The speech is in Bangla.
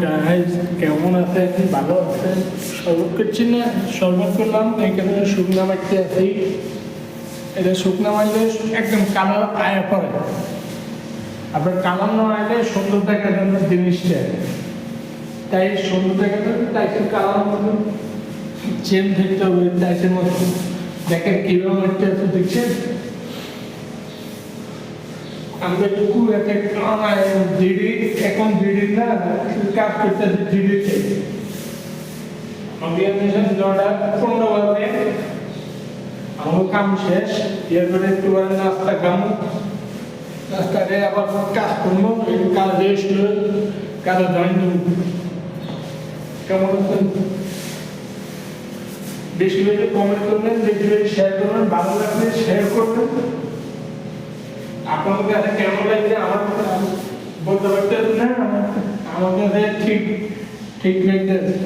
গাইস কেমন আছেন? ভালো আছেন? শরবত করছি না, শরবত করলাম এখানে শুকনা মারতে আছি। এটা শুকনা মারলে একদম কালার আয়া পড়ে। আপনার কালার না আইলে সুন্দর দেখা যায় না জিনিসটা, তাই সুন্দর দেখা যাবে টাইসের কালার মতো চেন থাকতে হবে টাইসের মতো। দেখেন কিভাবে মারতে আছে দেখছেন? আমরা একটু এতে জিডি এখন জিডি না কাজ করতেছে জিডিতে অর্গানাইজেশন জোড়া 15 বাজে আমার কাম শেষ। এরপরে একটু নাস্তা খাবো, নাস্তা খেয়ে আবার কাজ করবো। এই কাজ রেস্ট কাজে জয়েন করবো। কেমন আছেন? বেশি বেশি কমেন্ট করবেন, বেশি বেশি শেয়ার করবেন, ভালো লাগলে শেয়ার করবেন। আপনাদের কাছে কেমন লাগছে আমার বলতে পারতেন না, আমার কাছে ঠিক ঠিক লাগছে।